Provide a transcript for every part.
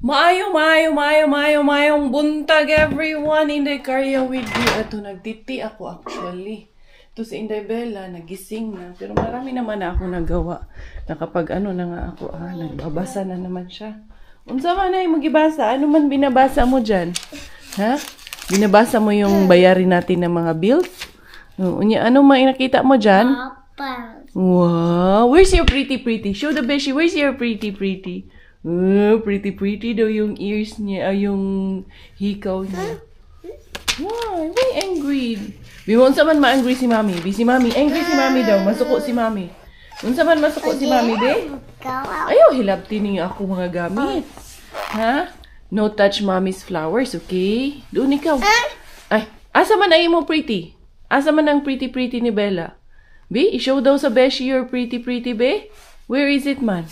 Maayong buntag everyone. Inday Karya with you. Ito, nagtiti ako actually. Ito si Inday Bella, nagising na. Pero marami naman na ako nagawa. Nakapag ano na nga ako, nagbabasa na naman siya. Unsa man ay magibasa? Ano man binabasa mo dyan? Ha? Binabasa mo yung bayarin natin ng mga bills? Ano man nakita mo dyan? Wow! Where's your pretty? Show the beshi. Where's your pretty? Pretty daw yung ears niya, yung hikaw niya. Why? Why angry? Unsa man ma-angry si Mami? Si Mami, angry si Mami daw. Masuko si Mami. Unsa man masuko si Mami, be? Ayaw, hilabti niya ako mga gamit. Ha? No touch Mommy's flowers, okay? Doon ikaw. Ay, asa man ay mo pretty? Asa man ang pretty ni Bella? Be, i-show daw sa beshi your pretty, be? Where is it man?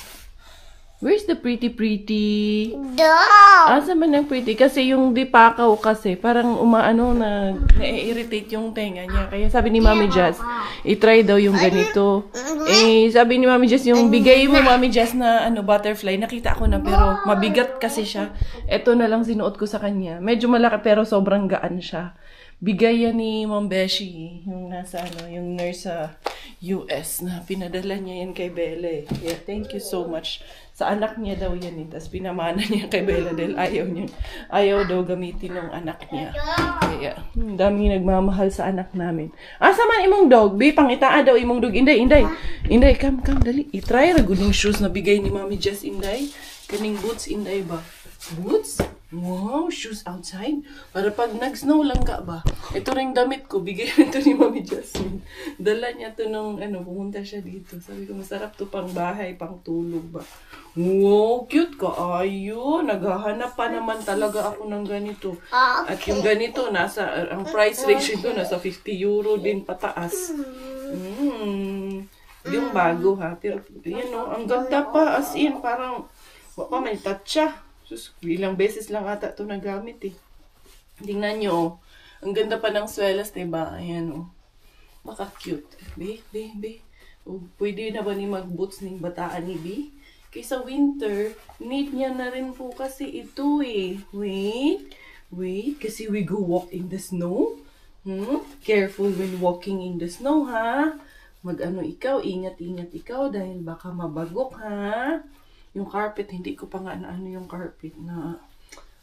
Where's the pretty? Asa man ang pretty? Kasi yung dipakaw kasi, parang na-irritate yung tenga niya. Kaya sabi ni Mami Jazz, i-try daw yung ganito. Sabi ni Mami Jazz, yung bigay mo Mami Jazz na butterfly, nakita ko na pero mabigat kasi siya. Ito na lang sinuot ko sa kanya. Medyo malaki pero sobrang gaan siya. Bigay yan ni Ma'am Beshi, yung nasa yung nurse sa US na pinadala niya yan kay Bella. Yeah, thank you so much. Sa anak niya daw yan eh. Tapos pinamana niya kay Bella dahil ayaw daw gamitin ng anak niya. Kaya, dami nagmamahal sa anak namin. Asa man imong dog? Be, pangitaa daw imong dog. Inday, come, dali. I-try ra guning shoes na bigay ni Mami Jess, Inday. Kaning boots, Inday ba? Boots? Wow, shoes outside. Para pag nag-snow lang ka ba? Ito ring damit ko. Bigay ito ni Mami Jasmine. Dala niya to nung pumunta siya dito. Sabi ko, masarap to pang bahay, pang tulog ba? Wow, cute ka. Ayun, naghahanap pa naman talaga ako ng ganito. At yung ganito, ang price range ito, nasa 50 euro din pataas. Yung bago ha. Pero, ang ganda pa. As in, parang, baka may touch siya. Sus, ilang beses lang ata ito nagamit eh. Tingnan nyo, ang ganda pa ng swelas, diba? Ayan Baka cute. Be. Pwede na ba ni mag-boots ng bataan ni B? Kaysa winter, need niya na rin po kasi ito eh. Wait. Kasi we go walk in the snow. Careful when walking in the snow, ha? Ikaw, ingat ikaw dahil baka mabagok, ha? Yung carpet, hindi ko pa nga yung carpet na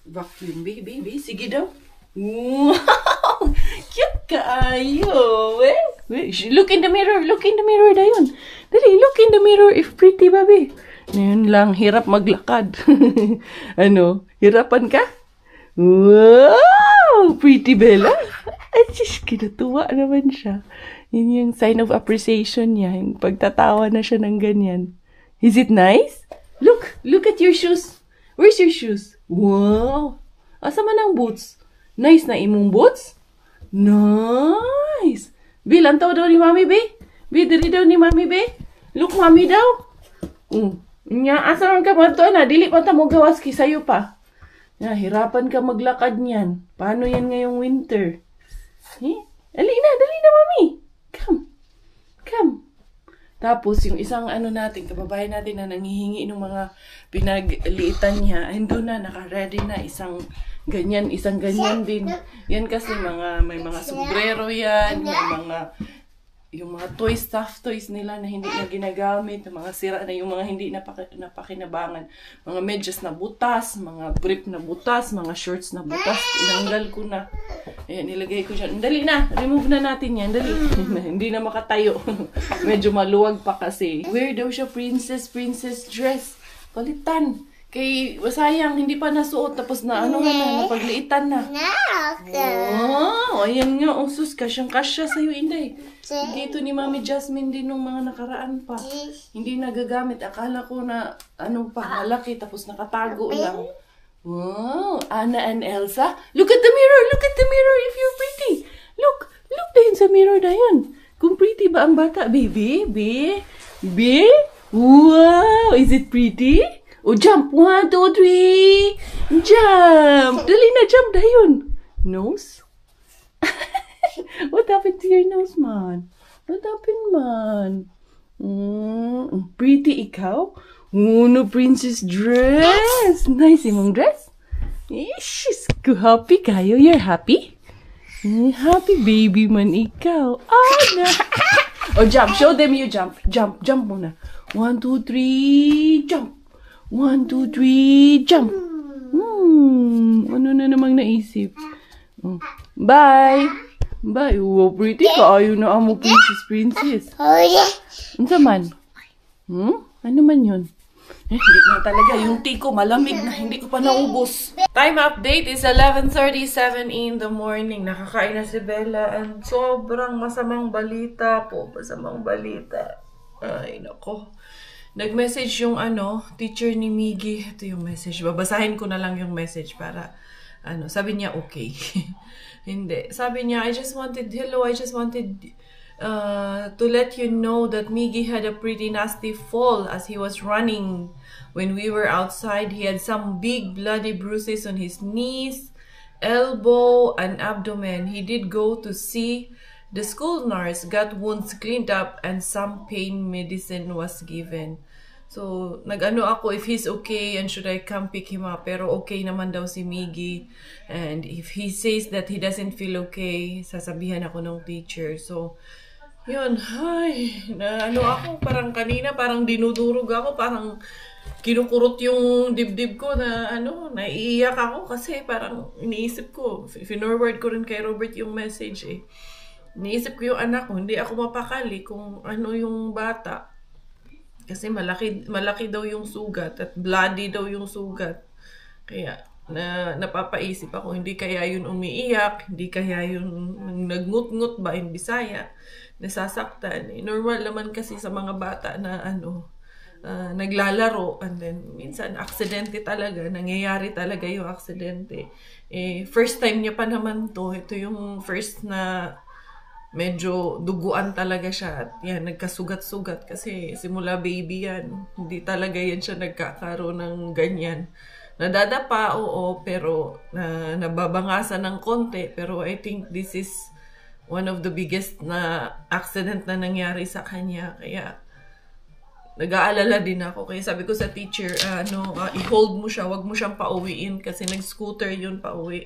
vacuum. Baby, sige daw. Wow! Cute ka, ayo. Look in the mirror dayon. Dali, look in the mirror if pretty, baby. Ngayon lang, hirap maglakad. Hirapan ka? Wow! Pretty Bella. Ay, just kinatuwa naman siya. Yun yung sign of appreciation niya. Yung pagtatawa na siya ng ganyan. Is it nice? Look at your shoes. Where's your shoes? Wow! Asa man ang boots? Nice na imong boots? Nice! Be, lantaw daw ni Mami, be? Be, diri daw ni Mami, be? Look, Mami daw. Asa man ka man to, na? Dili pa ta mo gawas sayo pa. Hirapan ka maglakad niyan. Paano yan ngayong winter? Dali na, Mami. Come. Tapos, yung isang kababayan natin na nangihingi ng mga pinagliitan niya, doon na, naka-ready na, isang ganyan din. Yan kasi may mga sombrero yan, yung mga stuffed toys nila na hindi na ginagamit, mga sira na yung mga hindi napakinabangan. Mga medyas na butas, mga brief na butas, mga shorts na butas. Inanggal ko na. Ayan, nilagay ko dyan. Dali na, remove na natin yan. Dali. Hindi na makatayo. Medyo maluwag pa kasi. Wear daw siya princess dress. Palitan. Kay sayang, hindi pa nasuot. Tapos napagliitan na. Oh, ayan nga. Sus, kasyang-kasya sa'yo, Inday. Dito ni Mami Jasmine din nung mga nakaraan pa. Hindi nagagamit. Akala ko na, malaki. Tapos nakatago lang. Wow, Anna and Elsa. Look at the mirror if you're pretty. Look dahin sa mirror dayon. Kung pretty ba ang bata, baby? Be? Wow, is it pretty? Jump! 1, 2, 3! Jump! Dali na, jump dayon. Nose? What happened to your nose, man? What happened, man? Pretty ikaw? No princess dress. Nice imong dress. She's happy kayo. You're happy? Happy baby man ikaw. Na. Oh, jump. Show them you jump. Jump. Jump muna. 1, 2, 3, jump. 1, 2, 3, jump. Ano na namang naisip? Bye. Bye. Wow, pretty ka. Ayaw na amo princess. Ano man? Ano man yun? Hindi na talaga. Yung tea ko malamig na. Hindi ko pa naubos. Time update is 11:37 in the morning. Nakakain na si Bella. And sobrang masamang balita po. Masamang balita. Ay, nako. Nag-message yung teacher ni Miggy. Ito yung message. Babasahin ko na lang yung message para, sabi niya okay. Hindi. Sabi niya, I just wanted to let you know that Miggy had a pretty nasty fall as he was running. When we were outside, he had some big bloody bruises on his knees, elbow, and abdomen. He did go to see the school nurse, got wounds cleaned up, and some pain medicine was given. So, nag-ano ako if he's okay and should I come pick him up. Pero okay naman daw si Miggy. And if he says that he doesn't feel okay, sasabihan ako ng teacher. So, yun. Ay, ako parang kanina, parang dinudurog ako, parang kinukurot yung dibdib ko na naiiyak ako kasi parang iniisip ko, finorward ko rin kay Robert yung message eh. Iniisip ko yung anak ko, hindi ako mapakali kung ano yung bata. Kasi malaki daw yung sugat at bloody daw yung sugat. Kaya napapaisip ako, hindi kaya yun umiiyak, hindi kaya yun nagngut-ngut ba in Bisaya, nasasaktan. Normal naman kasi sa mga bata na naglalaro and then minsan aksidente talaga, nangyayari talaga yung aksidente. First time niya pa naman to, ito yung first na medyo duguan talaga siya at yan, nagkasugat-sugat kasi simula baby yan, hindi talaga yan siya nagkakaroon ng ganyan. Nadadapa, oo, pero nababangasan ng konti, pero I think this is one of the biggest na accident na nangyari sa kanya, kaya nag-aalala din ako. Kaya sabi ko sa teacher, i-hold mo siya, wag mo siyang pauwiin kasi nag-scooter yun pauwi.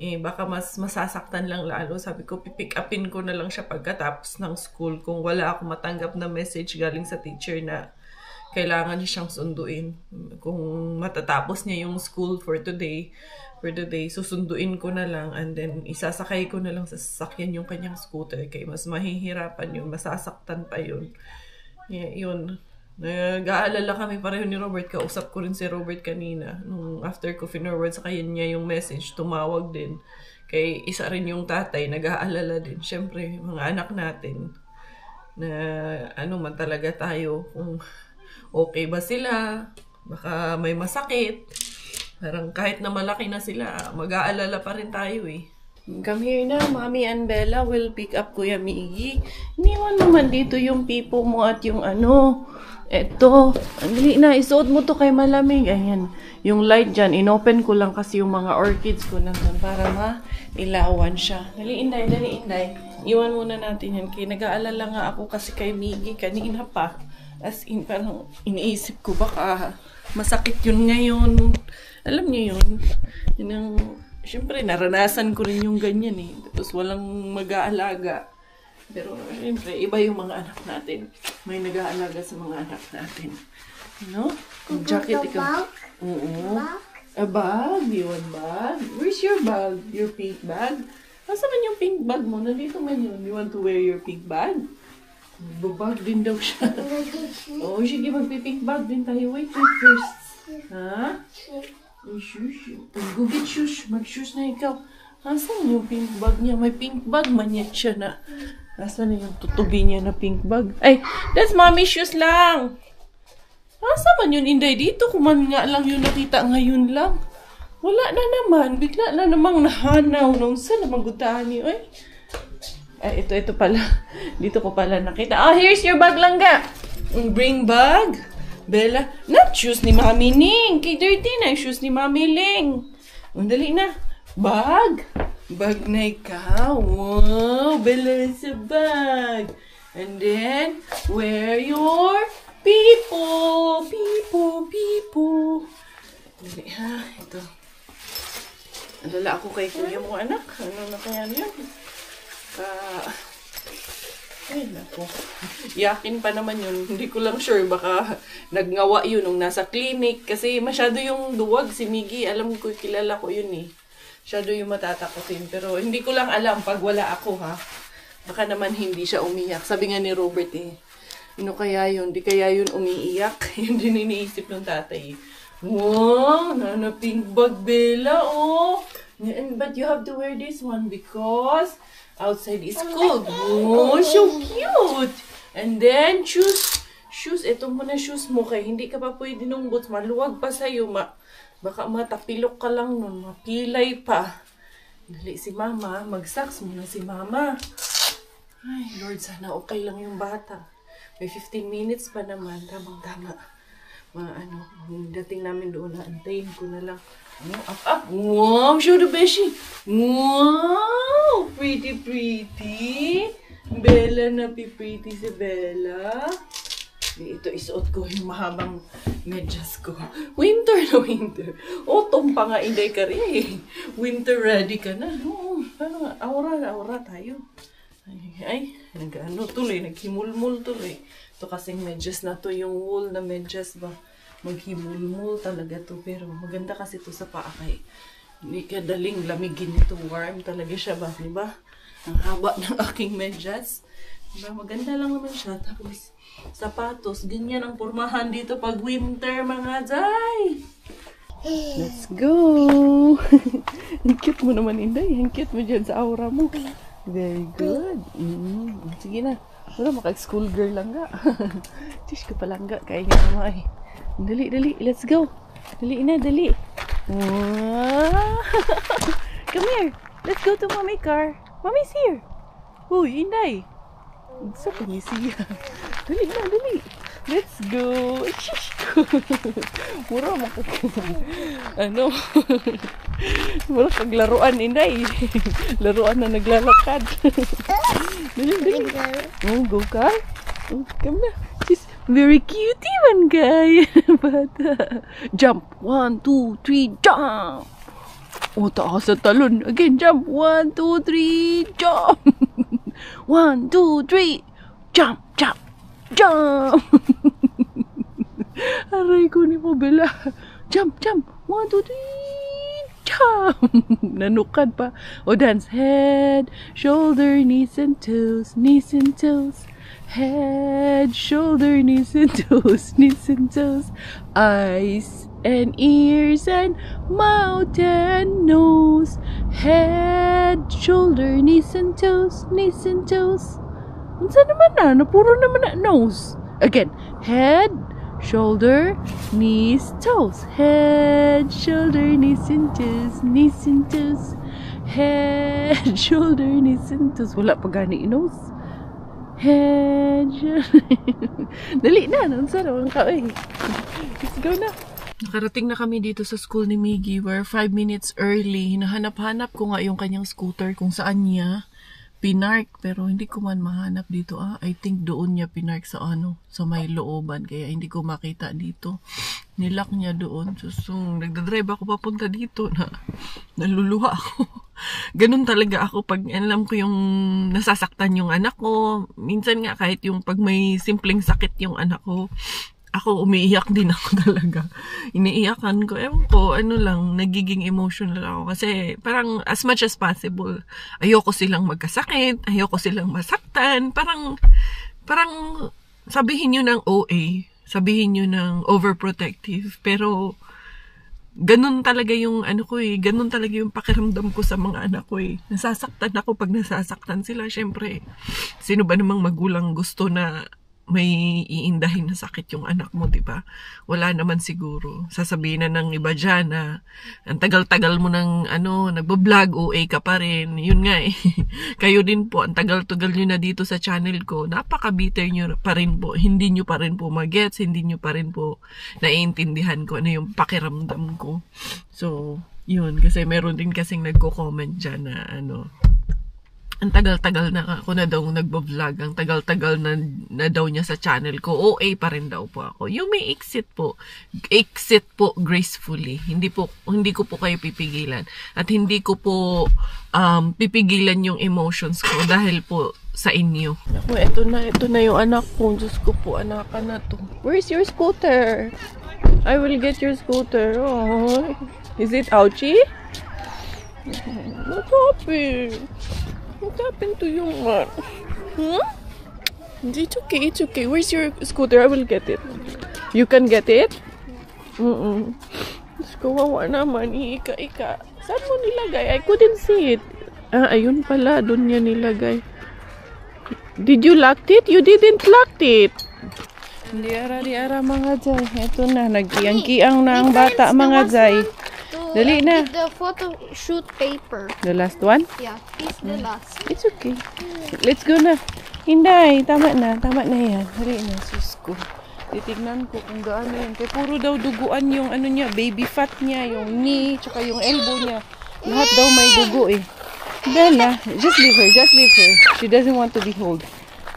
Baka mas masasaktan lang lalo. Sabi ko, pipick upin ko na lang siya pagkatapos ng school kung wala ako matanggap na message galing sa teacher na kailangan niya siyang sunduin. Kung matatapos niya yung school for today, susunduin ko na lang and then isasakay ko na lang sa sasakyan yung kanyang scooter kaya mas mahihirapan yun, masasaktan pa yun. Yun. Nag-aalala kami pareho ni Robert. Kausap ko rin si Robert kanina. Nung after ko finorward sa kanya yung message, tumawag din. Kay isa rin yung tatay, nag-aalala din. Siyempre, mga anak natin na man talaga tayo. Kung okay ba sila, baka may masakit. Parang kahit na malaki na sila, mag-aalala pa rin tayo eh. Come here na, Mommy and Bella will pick up Kuya Miggy. Iniwan naman dito yung pipo mo at yung eto. Andali na, isuot mo to kay malamig. Ayan, yung light dyan, inopen ko lang kasi yung mga orchids ko nandun para mailawan siya. Dali, Inday. Iwan muna natin yan. Kaya nag-aalala nga ako kasi kay Miggy kanina pa. As in, parang iniisip ko baka masakit yun ngayon. Alam niyo yun. Yun ang... Siyempre, naranasan ko rin yung ganyan eh. Tapos walang mag-aalaga. Pero, siyempre, iba yung mga anak natin. May nag-aalaga sa mga anak natin. No? Yung jacket, ikaw. Oo. A bag? You want bag? Where's your bag? Your pink bag? Asa man yung pink bag mo? Nandito man yun. You want to wear your pink bag? Babag din daw siya. Oo, sige, magpipink bag din tayo. Wait first. Ha? Shush. Go get shush. Mag-shush na ikaw. Asan yung pink bag niya? May pink bag. Manyet siya na. Asan na yung tutubi niya na pink bag? Ay, that's mommy shoes lang. Asan man yun, Inday? Dito kuman nga lang yung nakita ngayon lang. Wala na naman. Bigla na namang nahanaw. Nung saan naman gutahan niyo? Ay, ito pala. Dito ko pala nakita. Here's your bag lang ga. Bring bag. Bella, not shoes ni Mami Ning. Kay dirty na shoes ni Mami Ling. Dali na. Bag. Bag na ikaw. Wow, Bella is a bag. And then, wear your people. po. Dali ha, ito. Nadala ako kay kuya mo anak. Ano na kaya yun? Ay, naku. Yakin pa naman yun. Hindi ko lang sure. Baka nagngawa yun nung nasa clinic. Kasi masyado yung duwag si Miggy. Alam ko, kilala ko yun eh. Masyado yung matatakotin. Pero hindi ko lang alam pag wala ako ha. Baka naman hindi siya umiyak. Sabi nga ni Robert eh. Ano kaya yun? Di kaya yun umiiyak? Yun din iniisip ng tatay. Wow! Nana pink bag, Bella. Oh! But you have to wear this one because outside is cold. Oh, so cute! And then, shoes. Shoes. Ito muna shoes mo kay hindi ka pa pwede nung boots. Maluwag pa sa'yo. Baka matapilok ka lang nun. Mapilay pa. Dali si mama. Mag-socks muna si mama. Ay, Lord, sana okay lang yung bata. May 15 minutes pa naman. Tamang-tama. Dating namin doon na antayin ko na lang. Up. Wow, show the beshi. Wow, pretty. Bella na pretty si Bella. Ito isuot ko yung mahabang medyas ko. Winter na winter. Autumn pa nga inday ka rin. Winter ready ka na. Parang aura tayo. Ay, nag-ano tuloy, naghimulmul tuloy. Ito kasing medyas na to, yung wool na medyas ba. Maghimulmul talaga to, pero maganda kasi to sa paa kay hindi ka daling lamigin ito, warm talaga siya ba, diba? Ang haba ng aking medyas, diba? Maganda lang naman siya, tapos sapatos, ganyan ang pormahan dito pag winter mga day. Let's go! Ang cute mo naman, Inday, ang cute mo dyan sa aura mo. Very good. Sige na, wala maka-school girl lang ga. Tish ka pa lang ga, kaya nga naman eh. Dali, let's go. Dali na, dali. Wow. Come here. Let's go to mommy car. Mommy's here. Uy, Inday. Sa panisiya. Dali. Let's go. Shish ko. Mura ano? Mura kaglaruan, Inday. Laruan na naglalakad. Dali. Oh, go car. Oh, come na. She's very cutie one guy. Bata. Jump. 1, 2, 3, jump. Oh, taas sa talon. Again, jump. 1, 2, 3, jump. 1, 2, 3, jump. Aray ko ni mo, Bella. Jump. 1, 2, 3, jump. Nanukad pa. O, dance. Head, shoulder, knees and toes. Head, shoulder, knees and toes. Eyes and ears and mouth and nose. Head, shoulder, knees and toes. Unsa naman na? Napuro naman na nose. Again. Head, shoulder, knees, toes. Head, shoulder, knees and toes. Head, shoulder, knees and toes. Wala pa gani nose. Head, dali na, nansa naman ka eh. Let's go na. Nakarating na kami dito sa school ni Miggy. We're 5 minutes early. Hinahanap-hanap ko nga yung kanyang scooter kung saan niya pinark. Pero hindi ko man mahanap dito. I think doon niya pinark sa sa may looban. Kaya hindi ko makita dito. Nilock niya doon. So nagdadrive ako papunta dito na naluluha ako. Ganun talaga ako pag alam ko yung nasasaktan yung anak ko. Minsan nga kahit yung pag may simpleng sakit yung anak ko, ako umiiyak din ako talaga. Iniiyakan ko. Ewan ko, nagiging emotional ako. Kasi parang as much as possible, ayoko silang magkasakit, ayoko silang masaktan. Parang sabihin nyo ng OA, sabihin nyo ng overprotective. Pero ganun talaga yung ganun talaga yung pakiramdam ko sa mga anak ko eh. Nasasaktan ako pag nasasaktan sila. Syempre, sino ba namang magulang gusto na may iindahin na sakit yung anak mo, di ba? Wala naman siguro. Sasabihin na ng iba dyan na ang tagal-tagal mo ng nagbo-vlog, OA ka pa rin. Yun nga eh. Kayo din po, ang tagal-tagal nyo na dito sa channel ko, napaka-bitter nyo pa rin po. Hindi nyo pa rin po mag-gets, hindi nyo pa rin po naiintindihan ko ano yung pakiramdam ko. So, yun. Kasi meron din kasing nagko-comment dyan na Ang tagal-tagal na ako na daw nagbo-vlog. Ang tagal-tagal na daw niya sa channel ko. OA pa rin daw po ako. You may exit po. Exit po gracefully. Hindi ko po kayo pipigilan. At hindi ko po pipigilan yung emotions ko dahil po sa inyo. Ako, ito na yung anak ko. Diyos ko po, anak ka na to. Where's your scooter? I will get your scooter. Oh. Is it ouchie? What happened? What happened to you, man? Hmm? It's okay, it's okay. Where's your scooter? I will get it. You can get it? Diyos ko, wawa naman. Ika. Saan mo nilagay? I couldn't see it. Ayun pala. Doon niya nilagay. Did you lock it? You didn't lock it. Di ara mga Jay. Ito na. Nagkiyang-kiyang na ang bata mga Jay. Dali na. The photo shoot paper. The last one? Yeah, it's the last. It's okay. Let's go na. Hinday, tama na yan. Dali na, sus ko. Titignan ko kung gaano yan. Kaya puro daw duguan yung ano niya, baby fat niya, yung knee, tsaka yung elbow niya. Lahat daw may dugo eh. Bella, just leave her. She doesn't want to be held.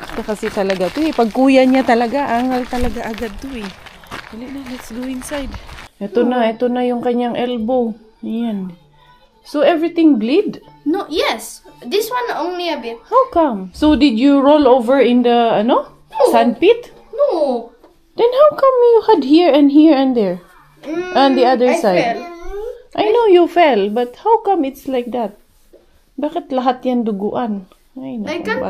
Ito kasi talaga to eh. Pag kuya niya talaga, angal talaga agad to eh. Dali na, let's go inside. Ito na yung kanyang elbow. Ayan. So everything bleed? No, yes. This one only a bit. How come? So did you roll over in the sandpit? No. Then how come you had here and there? And the other side? Fell. I know you fell, but how come it's like that? Bakit lahat yan duguan? Ay, I can't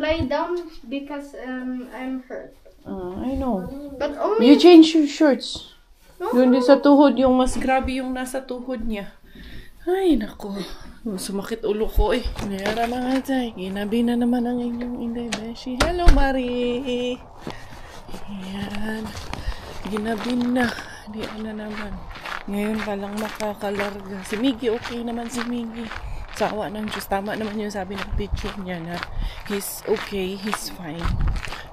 lie down because I'm hurt. I know. But only You change your shirts. Doon din sa tuhod, yung mas grabe yung nasa tuhod niya. Ay, nako. Sumakit ulo ko eh. Nayara mga Jay. Ginabi na naman ang inyong Inday Beshi. Hello, Marie. Ayan. Ginabi na. Di na naman. Ngayon palang makakalarga. Si Miggy, okay naman si Miggy. Sawa ng Diyos. Tama naman yung sabi ng teacher niya na he's okay, he's fine.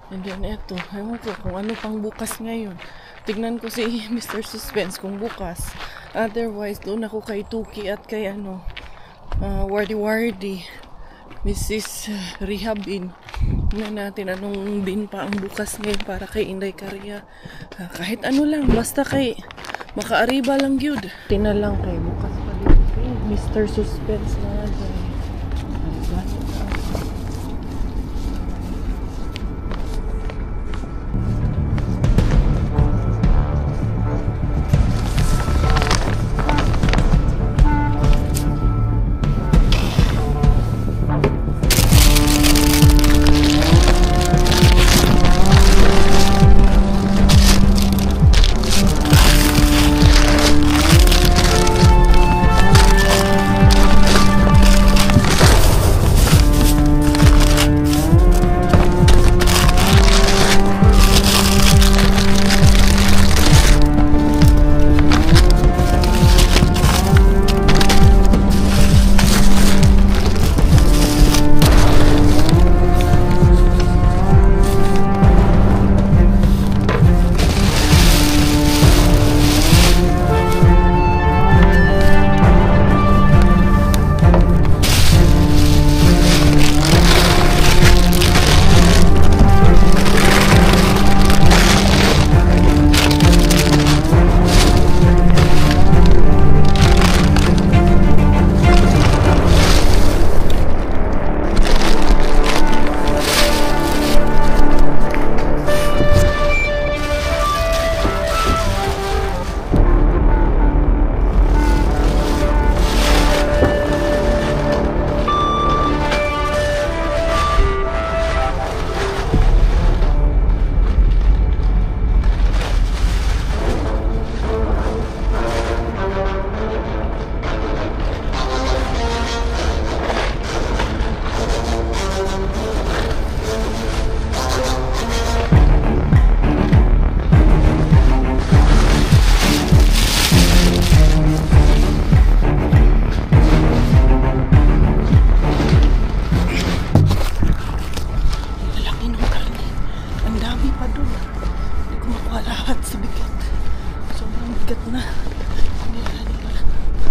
And then eto, ewan ko kung ano pang bukas ngayon. Tignan ko si Mr. Suspense kung bukas. Otherwise, doon ako kay Tuki at kay Wardy. Mrs. Rehabin. Tignan natin anong din pa ang bukas ngayon para kay Inday Karia. Kahit ano lang, basta kay makaariba lang yun. Tina lang kay bukas pa din kay Mr. Suspense na dyan.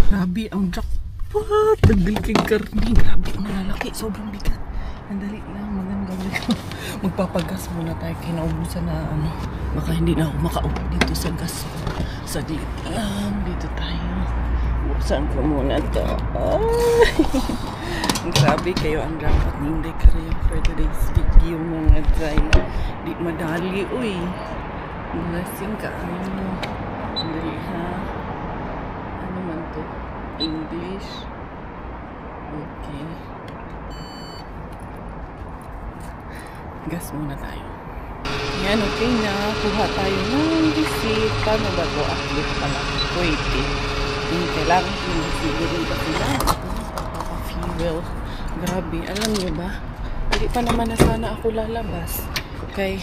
Grabe, ang What? Nagbilking karni. Grabe, malalaki. Sobrang bigat. Andali lang, magandang ko. Magpapagas muna tayo. Kinaubusan na ano. Baka hindi na ako makaupo dito sa gas. Saglit lang. Dito tayo. Busan ko muna to. Grabe kayo ang dapat hindi kayo for today's video mga dry na. Di madali. Uy. Blessing ka. Andali ha. Ano man to? English. Okay. Gas muna tayo. Yan, okay na. Kuha tayo ng receipt. Paano ba ito? Update pala. Pwede. Hindi kailangan yung siguro rin pa sila. Papapa-fuel. Grabe. Alam niyo ba? Hindi pa naman na sana ako lalabas. Kay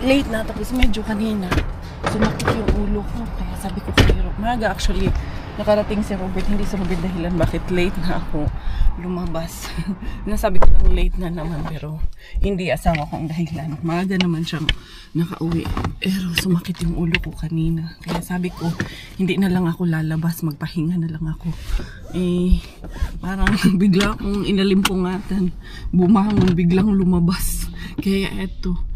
late na. Tapos medyo kanina. Sumakit yung ulo ko. Kaya sabi ko kayo, maga actually nakarating si Robert. Hindi sa Robert dahilan bakit late na ako lumabas. Nasabi ko lang late na naman pero hindi asawa ko ang dahilan. Maaga naman siyang nakauwi. Pero sumakit yung ulo ko kanina. Kaya sabi ko hindi na lang ako lalabas. Magpahinga na lang ako. Parang bigla akong inalimpungatan. Bumangon biglang lumabas. Kaya eto.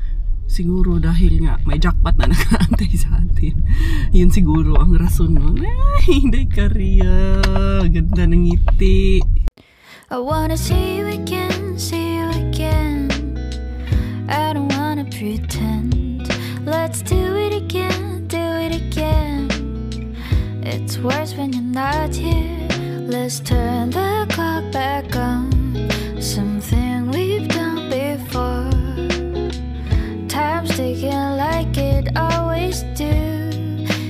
Siguro dahil nga may jackpot na nakaantay sa atin. Yun siguro ang rason nun. Ay, hindi Karia. Ganda ng ngiti. I wanna see you again, see you again. I don't wanna pretend. Let's do it again, do it again. It's worse when you're not here. Let's turn the clock back on. Something we've done before. Time's ticking like it always do.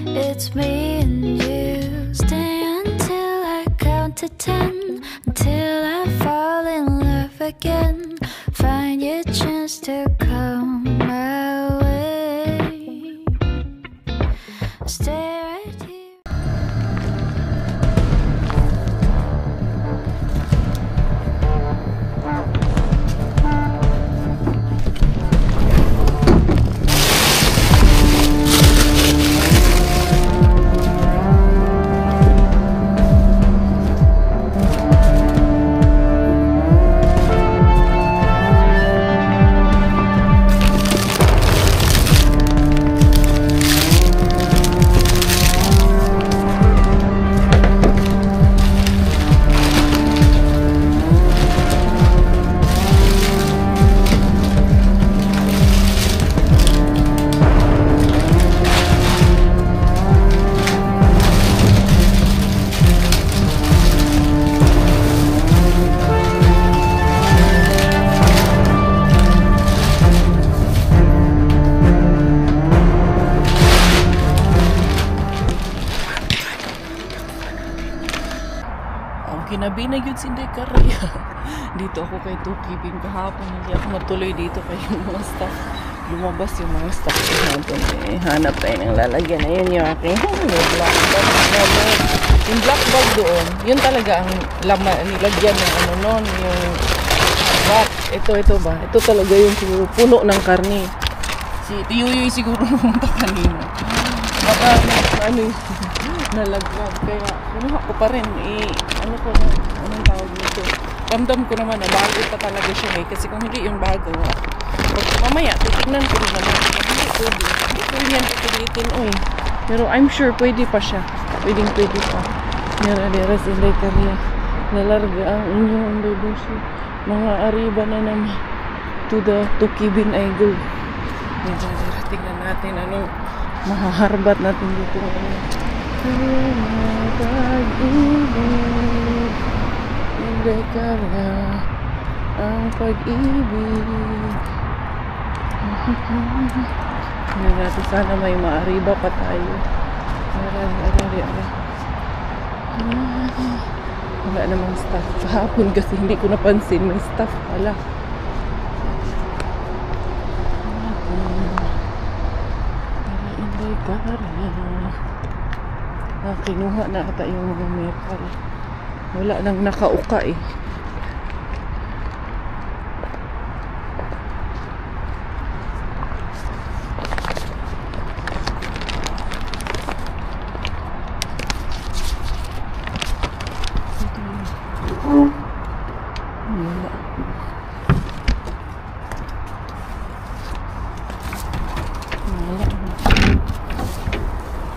It's me and you. Stay until I count to 10. Until I fall in love again. Find your chance to come my way. Stay right here. Kinabi na yun si Karia. Dito ako kay Tukibin kahapon. Hindi ako matuloy dito kay yung mga staff. Lumabas yung mga staff natin. Hanap tayo ng lalagyan. Ayun yung aking black bag. Yung black bag doon, yun talaga ang nilagyan ng ano nun. Yung rat. Ito ba? Ito talaga yung siguro puno ng karne. Si Tiyuyoy siguro pumunta kanina. Baka ano nalaglag. Kaya kinuha ko pa rin. Ano ko na, anong tawag nito? Ramdam ko naman na bago pa talaga siya eh. Kasi kung hindi yung bago, pag mamaya, titignan ko rin naman. Hindi pwede. Hindi ko yan pipilitin. Pero I'm sure pwede pa siya. Pwede pa. Nara-dera si Karia. Nalarga ang inyong bebosyo. Mga ariba na naman. To the Tukibin I go. Nara-dera. Tingnan natin anong mahaharbat natin dito. Pag-ibig, hindi ka na ang pag-ibig. Hindi natin sana may maariba pa tayo. Wala namang staff. Kahapon kasi hindi ko napansin may staff pala. Hindi ka na. Kinuha na ata yung mga metal. Wala nang nakauka eh.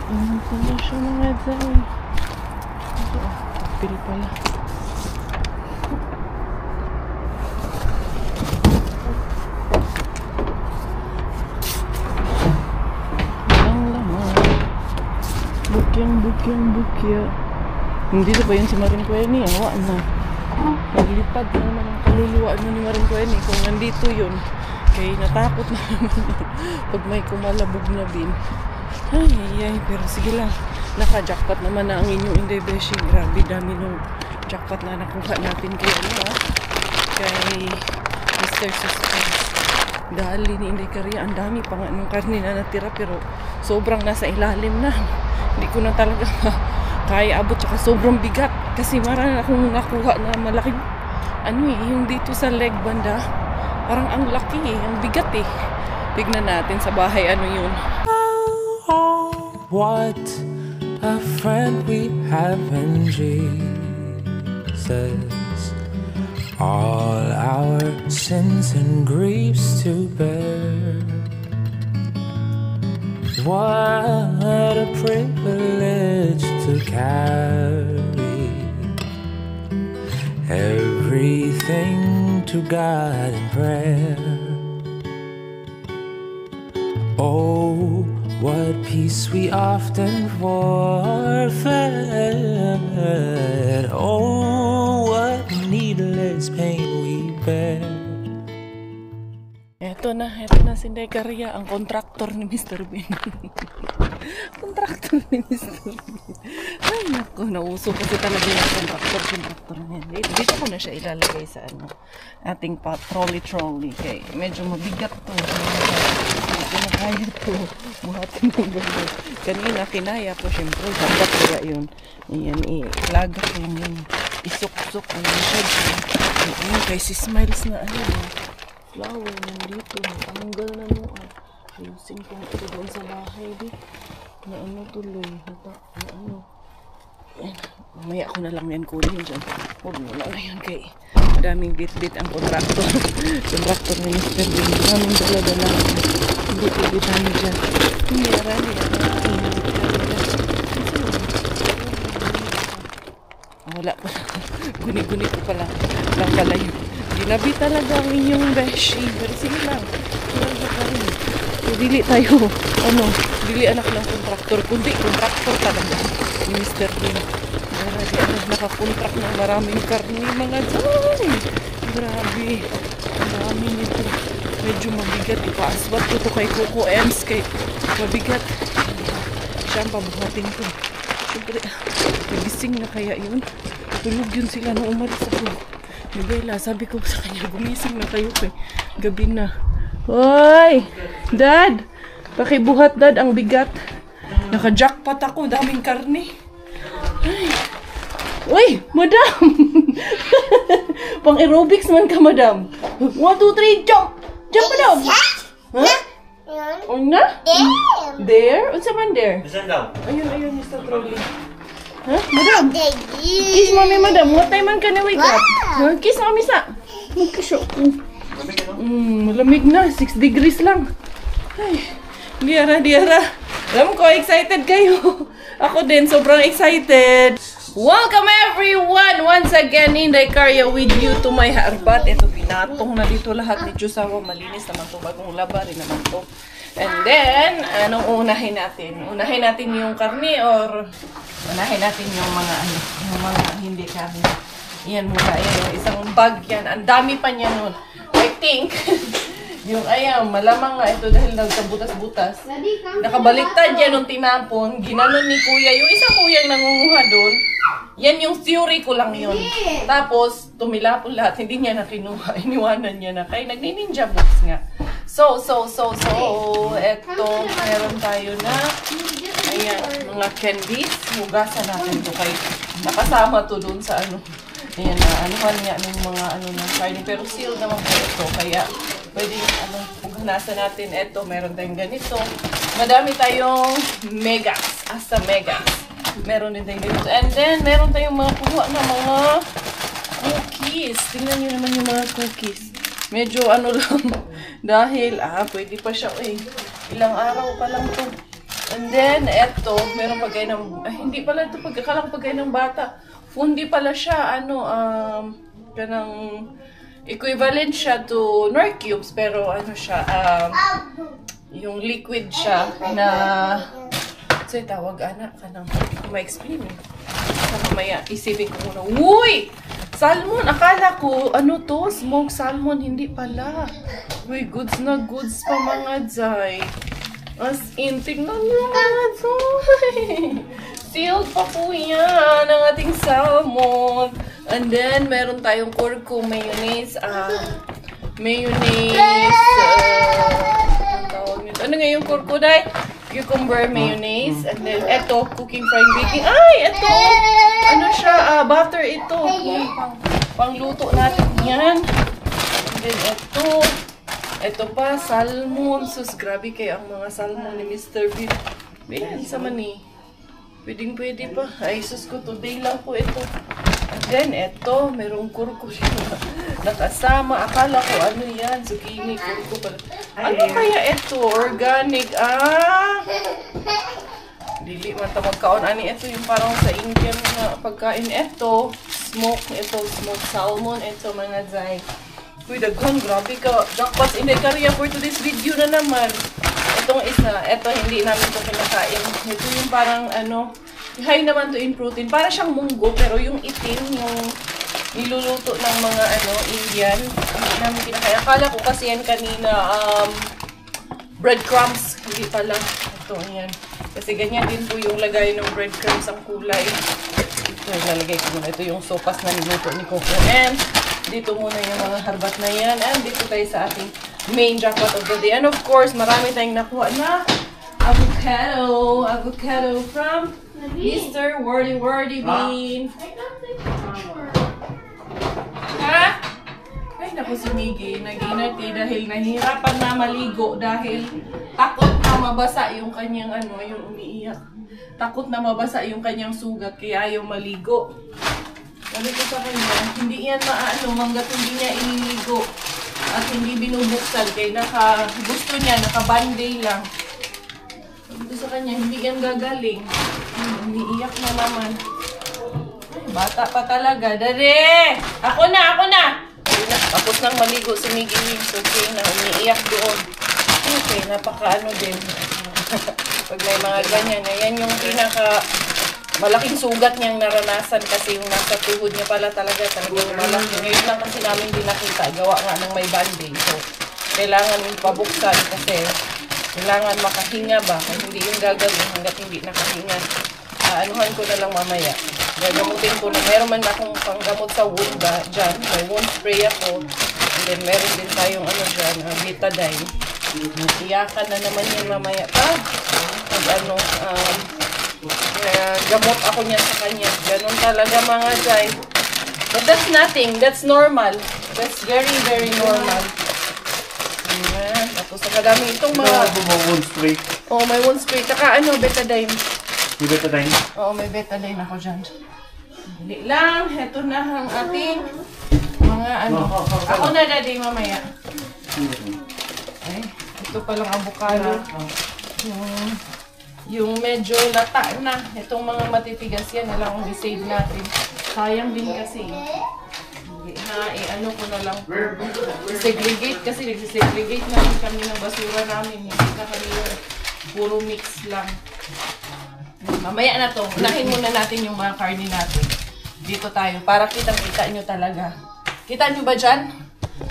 Ito na siya mga dyan. Ito, kapil pala. Bukyang-bukya. Hindi na ba yun si Maring Kweni? Awa na. Naglipad na naman ang kaluluwa ni Maring Kweni. Kung nandito yun, kaya natakot na naman pag may kumalabog na bin. Ay, pero sige lang. Naka-jackpot naman na ang inyong Inday Beshi. Grabe, dami nung jackpot na nakuha natin kay kay Mr. Suspense. Dali ni Inday Karya. Ang dami pa nga nung karne na natira, pero sobrang nasa ilalim na. Hindi ko na talaga kaya abot, tsaka sobrang bigat kasi marami akong nakuha na malaking yung dito sa leg banda, parang ang laki ang bigat tignan natin sa bahay yun. What a friend we have in Jesus, all our sins and griefs to bear. What a privilege to carry everything to God in prayer. Oh, what peace we often forfeit. Oh, what needless pain we bear. Ito na si Inday Karya, ang kontraktor ni Mr. Bean. Kontraktor ni Mr. Bean. Ay, naku, nauso kasi talaga yung kontraktor niya. Dito ko na siya ilalagay sa ating trolley. Okay, medyo mabigat to. Kinakaya to. Buhatin ng ganda. Kanina, kinaya ko, syempre. Dapat kaya yun. Ayan, ilaga ko yun. Isok-sok ko yung shade. Ayan, kay si Smiles na flower nandito. Tanggal na mo. Ayusin ko ito doon sa bahay. Na tuloy. Mamaya ako na lang yan kunin dyan. Huwag mo lang na yan kay madaming bit-bit ang kontraktor. Kontraktor ni Mr. Bean. Maraming dala-dala. Hindi bit-bitan dyan. Hindi arali. Wala pa. Guni-guni ko pala. Lang pala yun. Ginabi talaga ang inyong beshi. Pero sige lang. Dili tayo. Dili anak ng kontraktor. Kundi kontraktor talaga ni Mr. Bean. Di anak nakakontrak ng maraming karni mga dyan. Grabe. Ang dami nito. Medyo mabigat. Ipa-aswat ko to kay Coco Ems. Kay mabigat. Siya ang pabuhatin ko. Siyempre, nagising na kaya yun. Tulog yun sila nung umalis ako. Ni Bella, sabi ko sa kanya, gumising na kayo kay gabi na. Hoy! Dad! Pakibuhat, Dad, ang bigat. Naka-jackpot ako, daming karne. Ay! Uy! Madam! Pang aerobics man ka, Madam. 1, 2, 3, jump! Jump, Madam! Huh? O na? There? Unsa man there? Ayun, Mr. Trolley. Huh? Madam? Kiss mommy, Madam. What time man ka na wake up? Huh? Kiss mommy sa. Magkiss ako. Malamig na. 6 degrees lang. Ay, diara. Alam ko, excited kayo. Ako din, sobrang excited. Welcome everyone! Once again, Inday Karya with you to my harbat. Ito, pinatong na dito lahat ni Chusawa. Malinis naman to. Bagong laba rin naman to. And then, anong unahin natin? Unahin natin yung karne or unahin natin yung mga yung mga hindi karne. Yan muna, yung isang bag yan. Ang dami pa niya nun. I think, yung malamang nga ito dahil nagkabutas-butas. Nakabaliktad yan nung tinapon. Ginanon ni Kuya. Yung isang kuyang nangunguha doon, yan yung theory ko lang yun. Tapos, tumilapon lahat. Hindi niya na kinuha. Iniwanan niya na. Kaya nagni-ninja books nga. So, eto, meron tayo na, mga candies. Hugasan natin ito kay nakasama to doon sa ayan na, anuhan nga ng mga na karne. Pero seal naman po ito. Kaya, pwede yung hugasan natin. Eto, meron tayong ganito. Madami tayong megas. Hasta megas. Meron din tayong ganito. And then, meron tayong mga kuha na mga cookies. Tingnan nyo naman yung mga cookies. Medyo lang. Dahil, pwede pa siya, ilang araw pa lang to. And then, eto, meron pagkain ng, hindi pala ito pagkakalang pagkain ng bata. Fundi pala siya, kanang equivalent siya to Nor Cubes, pero ano siya, yung liquid siya na, sa'yo tawag, anak, kanang, hindi ko ma-explain eh. Mamaya, isipin ko muna, uy! Salmon! Akala ko, ano to? Smoked salmon. Hindi pala. Uy, goods na goods pa mga Jai. As in, tignan nyo mga Jai. Sealed pa po yan ang ating salmon. And then, meron tayong kurko mayonnaise. Ano nga yung kurko, Day? Cucumber mayonnaise. And then, eto, cooking, frying, baking. Ay, eto! Ano siya? Butter ito. Pangluto natin yan. And then, eto pa, salmon. Sus, grabe kayo ang mga salmon ni Mr. Bean. Ayan, sa mani. Pwedeng-pwede pa. Ay, sus ko, today lang po ito. And then, eto, merong kurko siya. Nakasama. Akala ko, ano yan? Zucchini, kurko pala. Ano kaya ito? Organic. Dili man ta magkaon ani, ito yung parang sa Indian na pagkain. Ito smoked salmon. Ito mga Jai. Uy, daghan, grabe ka. Jackpots in the career for today's video na naman. Itong isa, ito hindi namin ito pinakain. Ito yung parang high naman to in protein. Para siyang munggo, pero yung itim, yung niluluto ng mga Indian, hindi namin pinakain. Akala ko kasi yan kanina, breadcrumbs. Hindi pala. Ito, yan. Kasi ganyan din po yung lagay ng breadcrumbs ang kulay. Ito, lalagay ko muna. Ito yung sopas na niluto ni Coco. And dito muna yung mga harbat na yan. And dito tayo sa ating main jackpot of the day. And of course, marami tayong nakuha na avocado. Avocado from Mr. Wordy Bean. Ha? Ay, naku si Miggy. Nag-inati dahil nahihirapan na maligo dahil takot na mabasa yung kanyang yung umiiyak. Takot na mabasa yung kanyang sugat kaya ayaw maligo. Sabi ko sa kanya, hindi yan hanggat hindi niya ililigo at hindi binubuksan kaya gusto niya, naka-band-aid lang. Sabi ko sa kanya, hindi yan gagaling. Umiiyak na naman. Ay, bata pa talaga. Dali! Ako na! Tapos nang maligo si Miggy Wings, okay na, umiiyak doon. Okay, napaka din. Pag may mga ganyan, yan yung malaking sugat niyang naranasan kasi yung nasa tuhod niya pala talagang malaki. Ngayon lang kasi namin din nakita, gawa nga ng may band-aid. So, kailangan yung pabuksan kasi kailangan makahinga ba? Kaya hindi yung gagawin hanggat hindi nakahinga. Anuhan ko na lang mamaya. Gagamutin ko na. Meron man akong panggamot sa wound ba dyan. May wound spray ako. And then meron din tayong dyan, betadine. Iyakan na naman yan mamaya pa. Gamot ako niya sa kanya. Ganun talaga mga Jai. But that's nothing. That's normal. That's very, very normal. Ayan. Tapos nakadami itong mga... May wound spray. Oh, may wound spray. Tsaka betadine. May betadine? Oo, may betadine ako dyan. Hindi lang. Ito na ang ating mga Ako na, Daddy, mamaya. Ay, ito palang avocado. Yung medyo lata na. Itong mga matitigas yan na lang ang i-save natin. Sayang din kasi. Ko na lang. Segregate kasi nagsisegregate na rin kami ng basura namin. Hindi na kami puro mix lang. Mamaya na to. Unahin muna natin yung mga karne natin. Dito tayo. Para kitang-kita nyo talaga. Kita nyo ba dyan?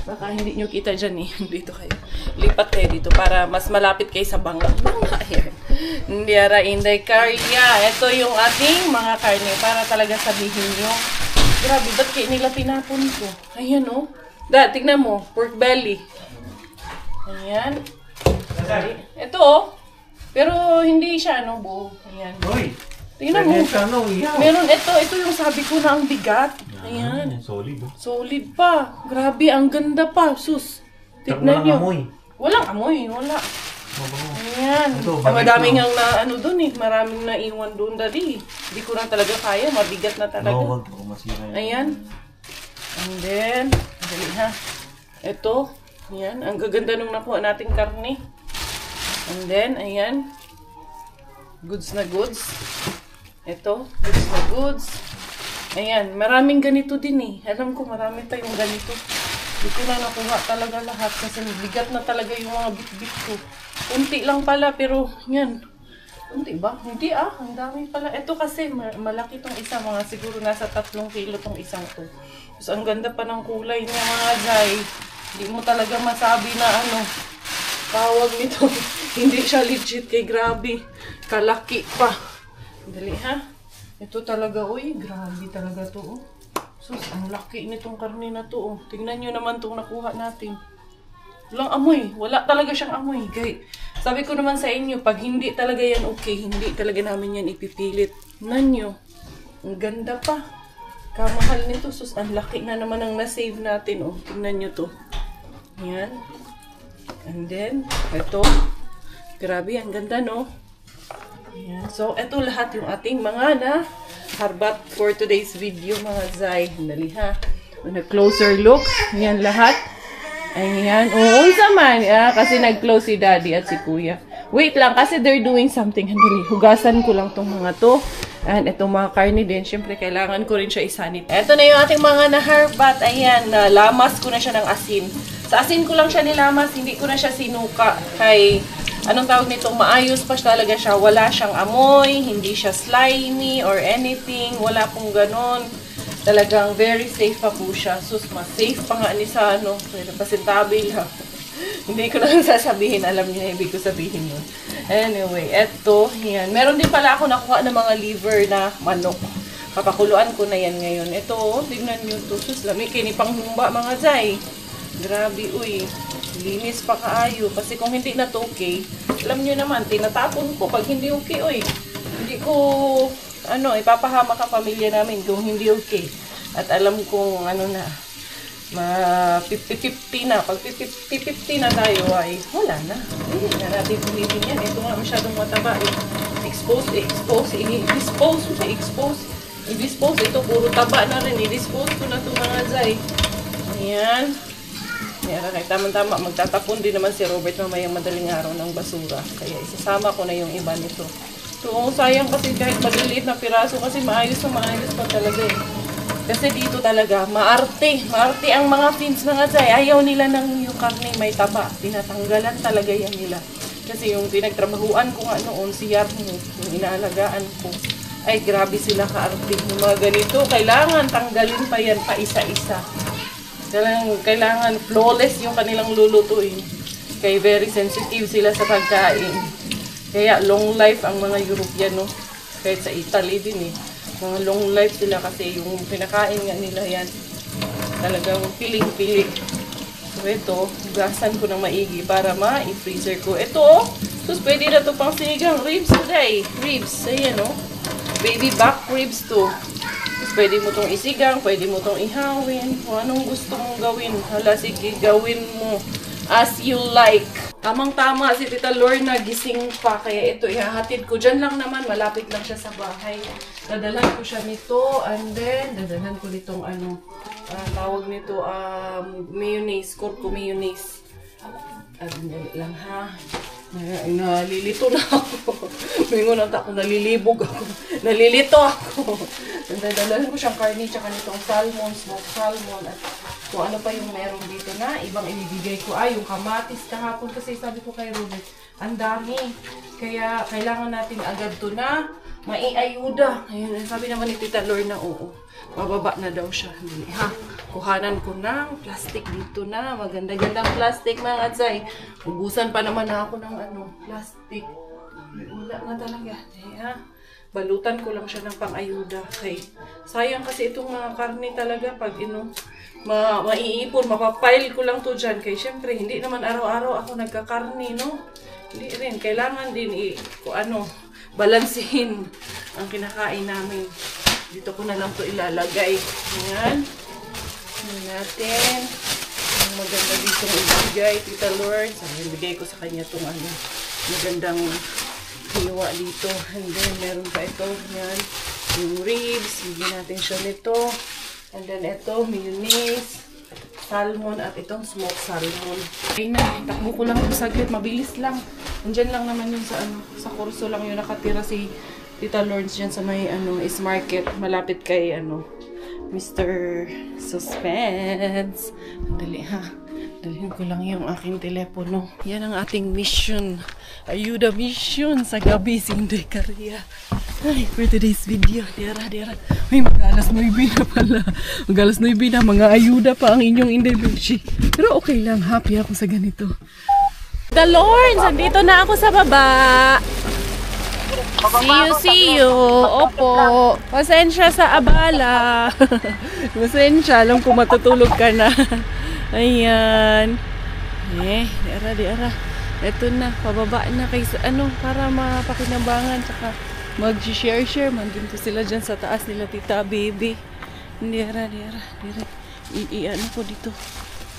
Baka hindi nyo kita dyan eh. Dito kayo. Lipat kayo dito para mas malapit kayo sa bangga. Bangga yan. Ndiara Inday Karya. Ito yung ating mga karne para talaga sabihin nyo. Grabe, ba't kayo nila tinapon ko? Ayan o. Tignan mo. Pork belly. Ayan. Ito o. Pero hindi siya buo. Ayan. Tingnan mo. Meron ito. Ito yung sabi ko na ang bigat. Ayan. Solid. Solid pa. Grabe, ang ganda pa. Sus. Tignan nyo. Amoy. Walang amoy. Wala. Ayan. Madami nga na doon eh. Maraming naiwan doon dali. Hindi ko na talaga kaya. Mabigat na talaga. Ayan. And then, dali ha. Ito. Ayan. Ang gaganda nung nakuha nating karne. And then, ayan. Goods na goods. Ito, goods na goods. Ayan, maraming ganito din eh. Alam ko marami pa yung ganito. Hindi ko na nakuha talaga lahat kasi bigat na talaga yung mga bit-bit ko. Unti lang pala pero yan. Unti ba? Hindi ang dami pala. Ito kasi malaki tong isa, mga siguro nasa 3 kilo tong isang to. So ang ganda pa ng kulay niya mga Zay. Hindi mo talaga masabi na ano, tawag nito. Hindi siya legit kay grabe. Kalaki pa. Dali ha. Ito talaga, uy, grabe talaga to. Oh. Sus, ang laki nitong karne na to. Oh. Tingnan nyo naman itong nakuha natin. Walang amoy. Wala talaga siyang amoy. Kaya, sabi ko naman sa inyo, pag hindi talaga yan okay, hindi talaga namin yan ipipilit. Tingnan nyo. Ang ganda pa. Kamahal nito. Sus, ang laki na naman ang na-save natin. Oh. Tingnan nyo to. Yan. And then, ito. Grabe, ang ganda, no? Yan. So, ito lahat yung ating mga harbat for today's video, mga Zay. Dali ha. On a closer look. Yan lahat. Ayan. Oo, man. Kasi nag-close si Daddy at si Kuya. Wait lang, kasi they're doing something. Dali. Hugasan ko lang tong mga to. And itong mga karne din. Siyempre, kailangan ko rin siya isanit. Ito na yung ating mga harbat. Ayan. Lamas ko na siya ng asin. Sa asin ko lang siya nilamas. Hindi ko na siya sinuka. Kay anong tawag nito? Maayos pa talaga siya. Wala siyang amoy, hindi siya slimy or anything. Wala pong ganon. Talagang very safe pa po siya. Sus, mas safe pa nga ni sa ano. Pasintabi lang. Hindi ko lang sasabihin. Alam niyo na ibig ko sabihin yun. Anyway, eto. Yan. Meron din pala ako nakuha ng mga liver na manok. Papakuluan ko na yan ngayon. Ito, tignan nyo to. Sus, lami kinipanghumba mga Zay. Grabe, uy. Linis pa kaayo. Kasi kung hindi na to okay, alam nyo naman, tinatapon ko pag hindi okay, uy. Hindi ko, ipapahama ka pamilya namin kung hindi okay. At alam kong, ma-50-50 na. Pag 50-50 na tayo, ay wala na. Hindi na natin pilitin yan. Ito nga masyadong mataba. I-dispose. Ito, puro taba na rin. I-dispose ko na ito mga Zay. Ayan. Meron kay tama-tama, magtatapon din naman si Robert mamayang madaling araw ng basura. Kaya isasama ko na yung iba nito. So, sayang kasi kahit maliliit na piraso kasi maayos pa talaga eh. Kasi dito talaga, maarte. Maarte ang mga fins mga Zay. Ayaw nila ng yung karne may taba. Tinatanggalan talaga yan nila. Kasi yung pinagtrabahuan ko nga noon, si Yarno, yung inaalagaan ko. Ay, grabe sila kaarte. Yung mga ganito, kailangan tanggalin pa yan pa isa-isa. Kailangan flawless yung kanilang lulutuin. Kaya very sensitive sila sa pagkain. Kaya long life ang mga European, no? Kahit sa Italy din eh. Mga long life sila kasi yung pinakain nga nila yan. Talagang piling-pili. So ito, hugasan ko ng maigi para ma-freezer ko. Ito, sus pwede na ito pang sinigang. Ribs today. Ribs. Ayan, no? Baby back ribs to. Pwede mo itong isigang, pwede mo itong ihawin. Kung anong gusto mong gawin. Hala, sige, gawin mo as you like. Tamang-tama si Tita Lorna gising pa. Kaya ito, ihahatid ko. Diyan lang naman, malapit lang siya sa bahay. Dadalhan ko siya nito. And then, dadalhan ko nitong tawag nito, mayonnaise. Kurko mayonnaise. Dali lang ha. Nalilito na ako. Mingon at ako, nalilibog ako. Nalilito ako. Dadalhin ko siyang karne, tsaka nitong salmon, smoked salmon, at kung ano pa yung meron dito na ibang ibibigay ko. Yung kamatis kahapon kasi sabi ko kay Robert, ang dami. Kaya kailangan natin agad to na maiayuda. Ayun, sabi naman ni Tita Lorna, oo. Mababa na daw siya. Ha? Kuhanan ko ng plastic dito na. Maganda-gandang plastic mga Zay. Ubusan pa naman na ako ng plastic. Wala na talaga. Ha? Balutan ko lang siya ng pang-ayuda. Okay. Sayang kasi itong mga karne talaga pag maiipon, mapapile ko lang to dyan. Kaya syempre, hindi naman araw-araw ako nagkakarne, no? Hindi rin. Kailangan din balansihin ang kinakain namin. Dito ko na lang to ilalagay. Ayan. Ayan natin. Ang maganda dito ibigay, Tita Lord. So, ibigay ko sa kanya itong magandang hiwa dito. And then, meron pa ito. Ayan. Yung ribs. Bigyan natin siya nito. And then, ito, mayonnaise. salmon at itong smoked salmon. Ay na, takbo ko lang saglit, mabilis lang. Andyan lang naman yun sa sa kurso lang yun nakatira si Tita Lawrence dyan sa may is market, malapit kay Mr. Suspense. Dali ha. Dalhin ko lang yung aking telepono. Yan ang ating mission. Ayuda mission sa gabi si Inday Caria. Ay, for today's video. Dira. May mag-alas 9 na pala. Mag-alas 9 na. Mga ayuda pa ang inyong Inday Beshi. Pero okay lang. Happy ako sa ganito. The Lawrence! Andito na ako sa baba. See you. Opo. Pasensya sa abala. Pasensya. Alam ko matutulog ka na. Ayan. Dira. Ito na. Pababa na kay para mapakinabangan. Tsaka mag-share man din to sila dyan sa taas nila Tita Baby. Dira. Iano ko dito.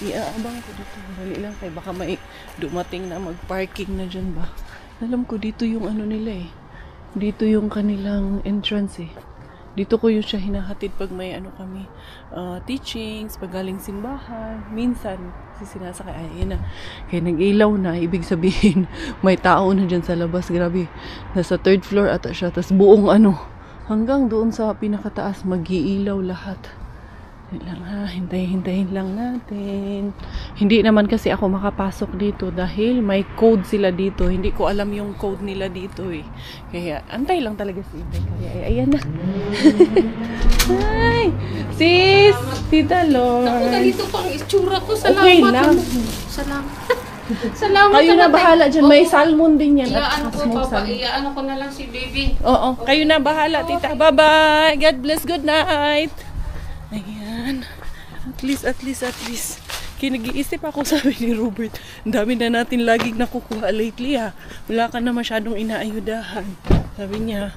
Iaabang ko dito. Dali lang kay baka may dumating na mag-parking na dyan ba. Alam ko dito yung nila eh. Dito yung kanilang entrance eh. Dito ko yung siya hinahatid pag may kami teachings, pag galing simbahan. Minsan, kasi sinasakay, ayun na. Kaya nag-ilaw na, ibig sabihin, may tao na dyan sa labas. Grabe, nasa 3rd floor ata siya. Tapos buong hanggang doon sa pinakataas, mag-iilaw lahat. Hintayin lang natin. Hindi naman kasi ako makapasok dito dahil may code sila dito. Hindi ko alam yung code nila dito eh. Kaya antay lang talaga si Inday. Kaya ayan na. Hi! Sis! Tita Lord! Ako ganito pang itsura ko. Salamat. Okay lang. Salamat. Kayo na bahala dyan. May salmon din yan. Iyaano ko na lang si baby. Oo. Kayo na bahala, tita. Bye-bye. God bless. Good night. Ayan. At least. Kaya nag-iisip ako, sabi ni Robert, ang dami na natin laging nakukuha lately ha. Wala ka na masyadong inaayudahan. Sabi niya,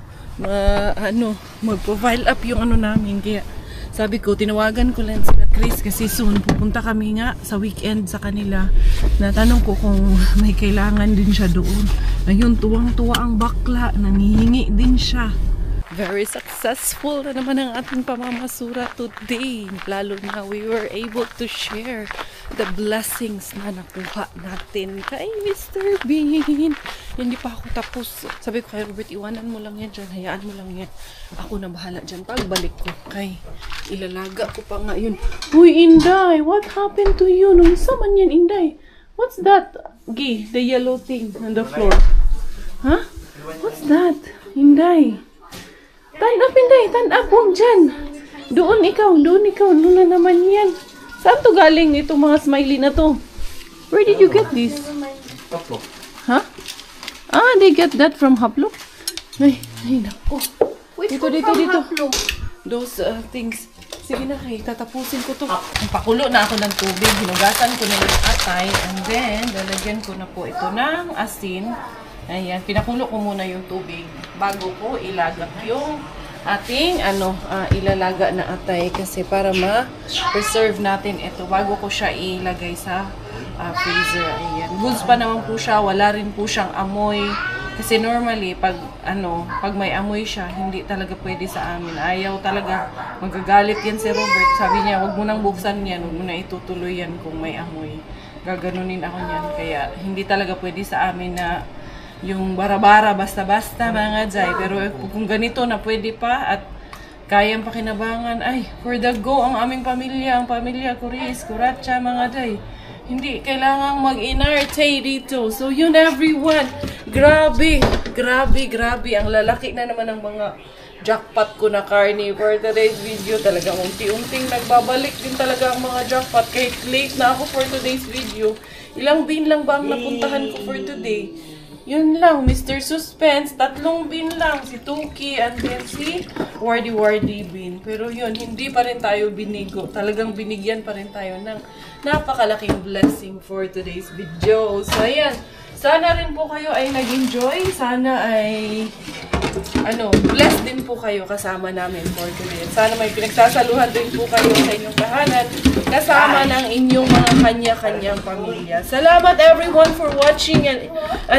magpo-file up yung namin. Kaya sabi ko, tinawagan ko lang sila Chris kasi soon pupunta kami nga sa weekend sa kanila. Natanong ko kung may kailangan din siya doon. Ayun, tuwang-tuwa ang bakla, nangihingi din siya. Very successful na naman ang ating pamamasura today. Lalo na we were able to share the blessings na nakuha natin kay Mr. Bean. Hindi pa ako tapos. Sabi ko kay Robert, iwanan mo lang yan dyan. Hayaan mo lang yan. Ako na bahala dyan. Pagbalik ko kay ilalaga ko pa nga yun. Uy, Inday! What happened to you? Nung isa man yan, Inday? What's that? Gi, the yellow thing on the floor. Huh? What's that? Inday? Stand up, Inday. Stand up. Huwag dyan. Doon ikaw. Doon na naman yan. Saan to galing itong mga smiley na to? Where did you get this? Haplo. Huh? Ah, they get that from Haplo? Ay, nako. Dito. Those things. Sige na kay, tatapusin ko to. Pakulo na ako ng tubig. Hinugasan ko na yung atay. And then, lalagyan ko na po ito ng asin. Ayan, pinakulo ko muna yung tubig bago ko ilagak yung ating ilalaga na atay kasi para ma-preserve natin ito bago ko siya ilagay sa freezer. Ayan. Goods pa naman po siya, wala rin po siyang amoy. Kasi normally pag may amoy siya, hindi talaga pwede sa amin. Ayaw talaga, magagalit yan si Robert. Sabi niya, wag mo nang buksan yan, wag mo na itutuloy yan kung may amoy. Gaganunin ako niyan. Kaya hindi talaga pwede sa amin na yung bara-bara, basta-basta mga jay. Pero kung ganito na pwede pa at kayang pakinabangan, ay, for the go ang aming pamilya, ang pamilya Kuris, Kuratsa, mga jay. Hindi kailangang mag-inarte dito. So yun everyone, grabe. Ang lalaki na naman ng mga jackpot ko na karne for today's video. Talagang unti-unting nagbabalik din talaga ang mga jackpot. Kahit late na ako for today's video. Ilang bin lang ba ang napuntahan ko for today? Yun lang, Mr. Suspense, 3 bin lang, si Tuki, and then si Wardy bin. Pero yun, hindi pa rin tayo binigo. Talagang binigyan pa rin tayo ng napakalaking blessing for today's video. So, ayan. Sana rin po kayo ay nag-enjoy. Sana ay blessed din po kayo kasama namin for today. Sana may pinagsasaluhan din po kayo sa inyong tahanan kasama ng inyong mga kanya-kanyang pamilya. Salamat everyone for watching and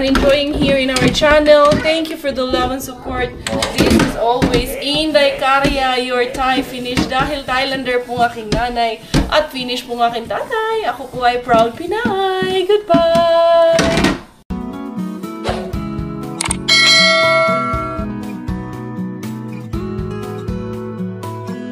enjoying here in our channel. Thank you for the love and support. This is always Inday Karya, your Thai finish. Dahil Thailander po ng aking nanay at finish po ng aking tatay. Ako po ay proud Pinay. Goodbye!